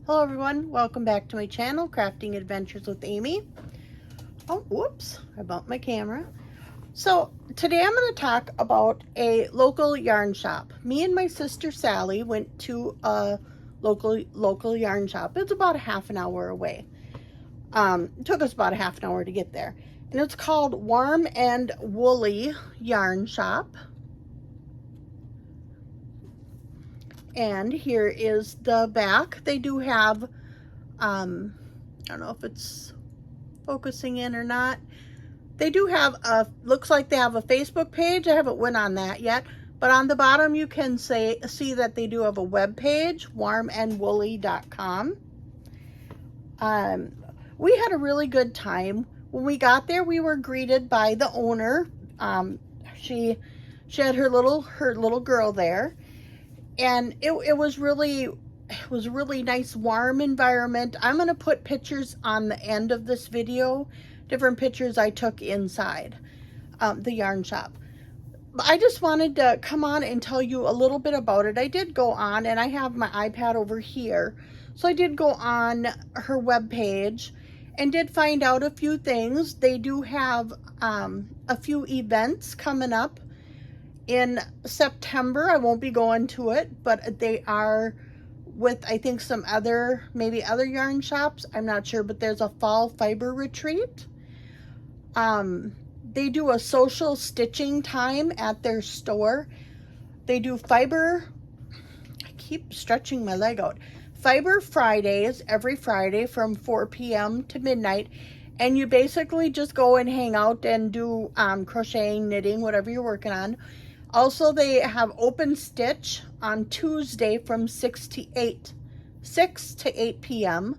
Hello everyone, welcome back to my channel, Crafting Adventures with Amy. Oh, whoops, I bumped my camera. So today I'm going to talk about a local yarn shop. Me and my sister Sally went to a local yarn shop. It's about a half an hour away. It took us about a half an hour to get there. And it's called Warm and Woolly Yarn Shop. And here is the back. They do have, I don't know if it's focusing in or not. They do have looks like they have a Facebook page. I haven't went on that yet. But on the bottom you can see that they do have a web page, warmandwoolly.com. We had a really good time. When we got there, we were greeted by the owner. She had her little girl there. And it was a really nice warm environment. I'm going to put pictures on the end of this video, different pictures I took inside the yarn shop. I just wanted to come on and tell you a little bit about it. I did go on, and I have my iPad over here, so I did go on her webpage and did find out a few things. They do have a few events coming up in September. I won't be going to it, but they are with, I think, some other, maybe other yarn shops. I'm not sure, but there's a fall fiber retreat. They do a social stitching time at their store. They do fiber, I keep stretching my leg out, Fiber Fridays, every Friday from 4 p.m. to midnight. And you basically just go and hang out and do crocheting, knitting, whatever you're working on. Also, they have open stitch on Tuesday from 6 to 8 p.m.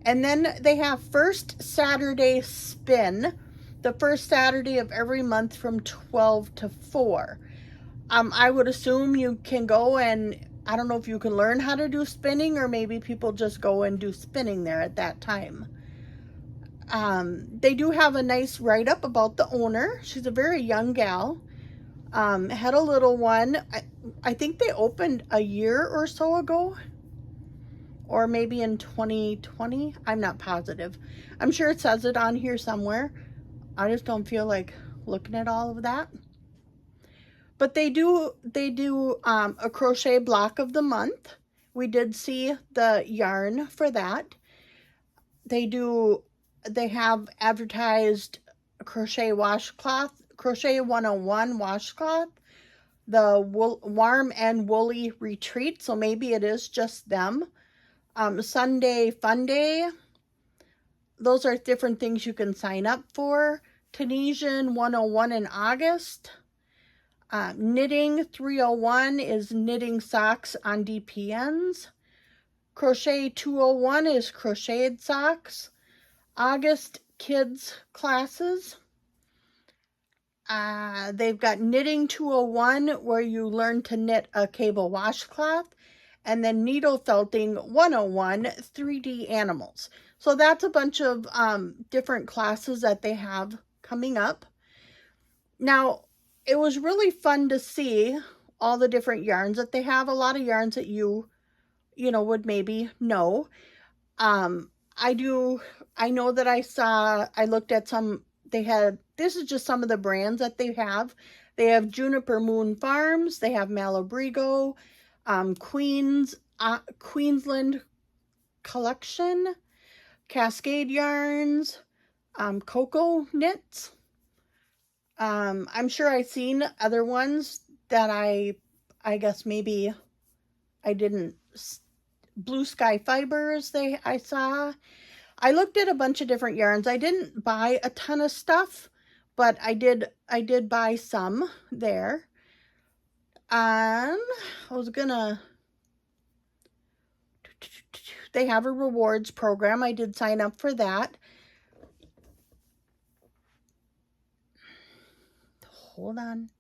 And then they have first Saturday spin, the first Saturday of every month from 12 to 4. I would assume you can go, and I don't know if you can learn how to do spinning, or maybe people just go and do spinning there at that time. They do have a nice write-up about the owner. She's a very young gal. Had a little one. I think they opened a year or so ago, or maybe in 2020. I'm not positive. I'm sure it says it on here somewhere. I just don't feel like looking at all of that. But they do a crochet block of the month. We did see the yarn for that. They have advertised a crochet washcloth, Crochet 101 washcloth, the Warm and Woolly retreat, so maybe it is just them. Sunday Fun Day, those are different things you can sign up for. Tunisian 101 in August. Knitting 301 is knitting socks on DPNs. Crochet 201 is crocheted socks. August kids classes. They've got Knitting 201, where you learn to knit a cable washcloth, and then Needle Felting 101, 3D animals. So that's a bunch of different classes that they have coming up. Now, it was really fun to see all the different yarns that they have. A lot of yarns that you would maybe know. I know that I looked at some. This is just some of the brands that they have. They have Juniper Moon Farms, they have Malabrigo, Queensland Collection, Cascade Yarns, Cocoa Knits. I'm sure I've seen other ones that I guess maybe I didn't. Blue Sky Fibers, I saw. I looked at a bunch of different yarns. I didn't buy a ton of stuff, but I did buy some there. They have a rewards program. I did sign up for that. Hold on.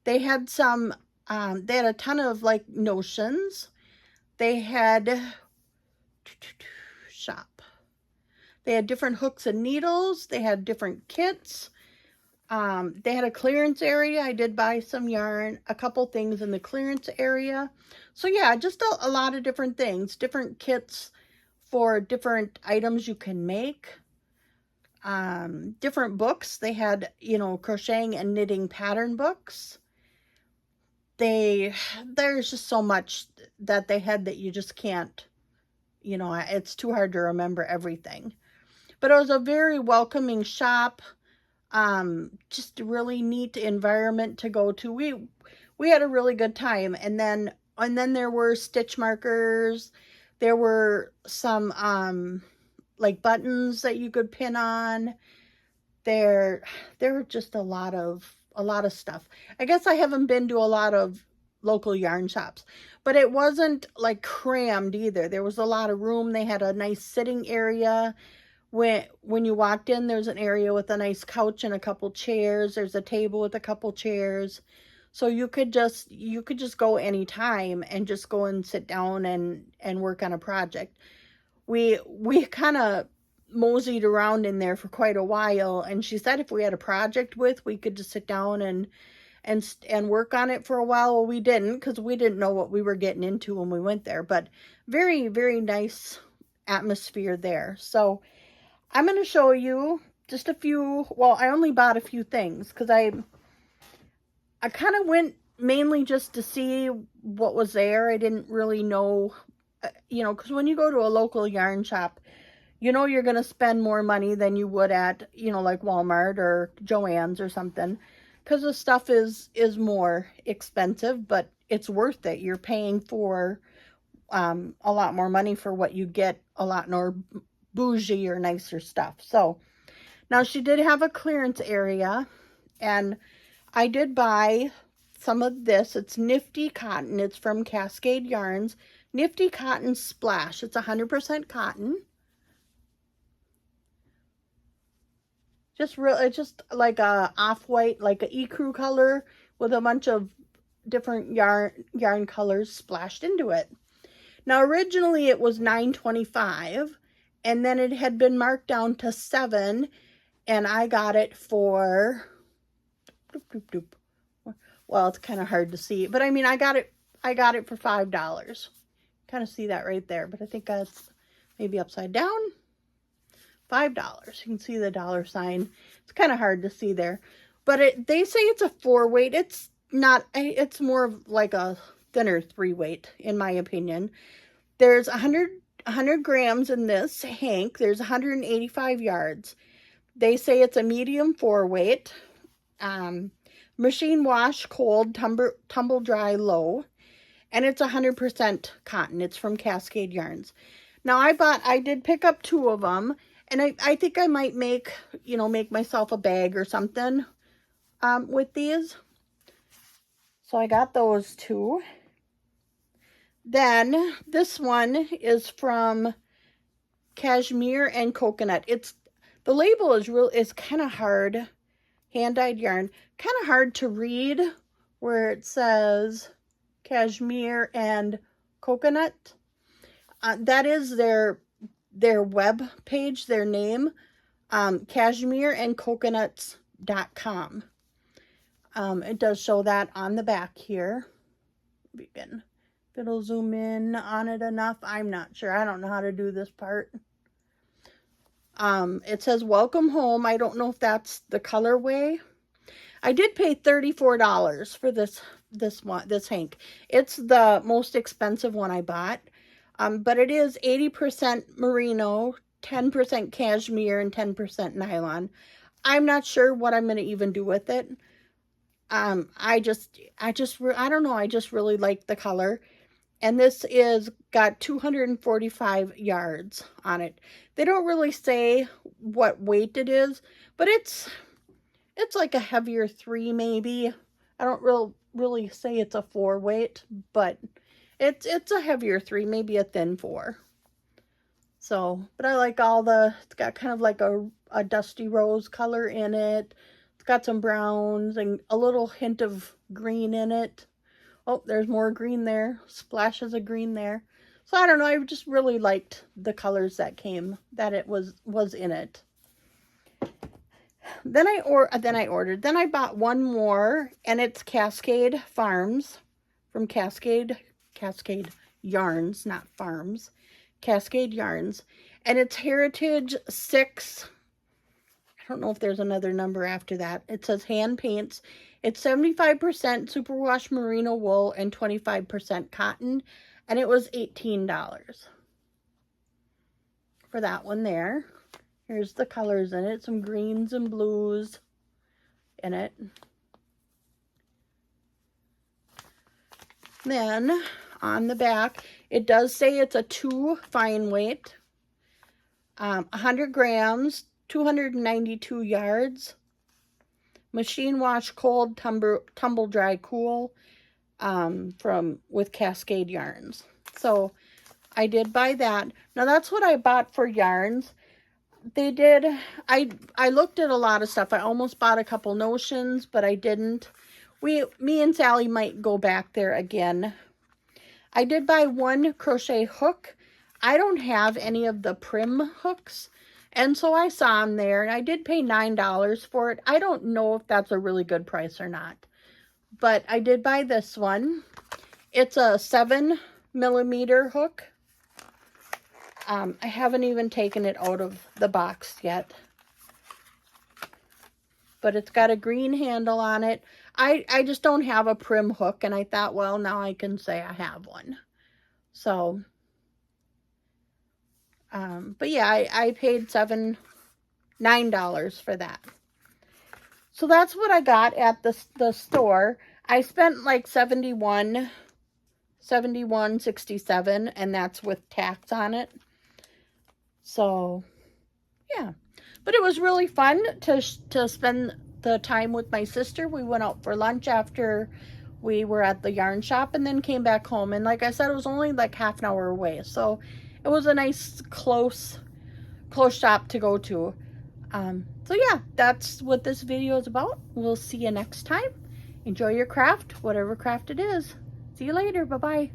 They had they had a ton of like notions. They had shop. They had different hooks and needles. They had different kits. They had a clearance area. I did buy some yarn, a couple things in the clearance area. So yeah, just a lot of different things, different kits for different items you can make. Different books. They had, you know, crocheting and knitting pattern books. There's just so much that they had that you just can't, you know, it's too hard to remember everything. But it was a very welcoming shop. Just a really neat environment to go to. We had a really good time. And then there were stitch markers. There were some like buttons that you could pin on. There were just a lot of stuff. I guess I haven't been to a lot of local yarn shops, but it wasn't like crammed either. There was a lot of room. They had a nice sitting area. When you walked in, there's an area with a nice couch and a couple chairs. There's a table with a couple chairs. So you could just go anytime and just go and sit down and work on a project. We kind of moseyed around in there for quite a while, and she said if we had a project we could just sit down and work on it for a while. Well, we didn't, because we didn't know what we were getting into when we went there, but very, very nice atmosphere there. So I'm going to show you just a few. Well, I only bought a few things because I kind of went mainly just to see what was there. I didn't really know, you know, because when you go to a local yarn shop, you know you're going to spend more money than you would at, you know, like Walmart or Joann's or something, because the stuff is more expensive, but it's worth it. You're paying for a lot more money for what you get, a lot more bougie or nicer stuff. So now she did have a clearance area, and I did buy some of this. It's Nifty Cotton. It's from Cascade Yarns. Nifty Cotton Splash. It's 100% cotton. It's just like a off-white, like a ecru color with a bunch of different yarn colors splashed into it. Now originally it was $9.25, and then it had been marked down to $7, and I got it for, well, it's kind of hard to see, but I mean, I got it for $5. Kind of see that right there, but I think that's maybe upside down. $5. You can see the dollar sign. It's kind of hard to see there, but they say it's a 4-weight. It's not. It's more of like a thinner 3-weight, in my opinion. There's 100 grams in this hank. There's 185 yards. They say it's a medium 4-weight. Machine wash, cold, tumble dry, low, and it's 100% cotton. It's from Cascade Yarns. Now I did pick up 2 of them. And I think I might make myself a bag or something with these. So I got those 2. Then this one is from Cashmere and Coconut. The label is kind of hard, hand-dyed yarn, kind of hard to read where it says Cashmere and Coconut. That is their web page, their name, cashmereandcoconuts.com. It does show that on the back here. If it'll zoom in on it enough, I'm not sure. I don't know how to do this part. It says welcome home. I don't know if that's the colorway. I did pay $34 for this hank. It's the most expensive one I bought. But it is 80% merino, 10% cashmere, and 10% nylon. I'm not sure what I'm going to even do with it. I don't know. I just really like the color. And this got 245 yards on it. They don't really say what weight it is, but it's like a heavier 3 maybe. I don't really say it's a 4-weight, but it's a heavier 3, maybe a thin 4. So, but I like it's got kind of like a dusty rose color in it. It's got some browns and a little hint of green in it. Oh, there's more green there. Splashes of green there. So I don't know. I just really liked the colors that it was in it. Then I bought one more, and it's Cascade Farms from Cascade Yarns, not Farms. Cascade Yarns. And it's Heritage 6. I don't know if there's another number after that. It says hand paints. It's 75% superwash merino wool and 25% cotton. And it was $18 for that one there. Here's the colors in it. Some greens and blues in it. Then on the back, it does say it's a 2 fine weight. 100 grams, 292 yards. Machine wash cold, tumble dry cool with Cascade Yarns. So I did buy that. Now that's what I bought for yarns. They did, I looked at a lot of stuff. I almost bought a couple notions, but I didn't. Me and Sally might go back there again. I did buy one crochet hook. I don't have any of the prim hooks, and so I saw them there, and I did pay $9 for it. I don't know if that's a really good price or not, but I did buy this one. It's a 7mm hook. I haven't even taken it out of the box yet. But it's got a green handle on it. I just don't have a prim hook, and I thought, well, now I can say I have one. So, but yeah, I paid $9 for that. So that's what I got at the store. I spent like $71.67, and that's with tax on it. So, yeah. But it was really fun to spend the time with my sister. We went out for lunch after we were at the yarn shop, and then came back home. And like I said, it was only like half an hour away. So it was a nice, close shop to go to. So yeah, that's what this video is about. We'll see you next time. Enjoy your craft, whatever craft it is. See you later. Bye-bye.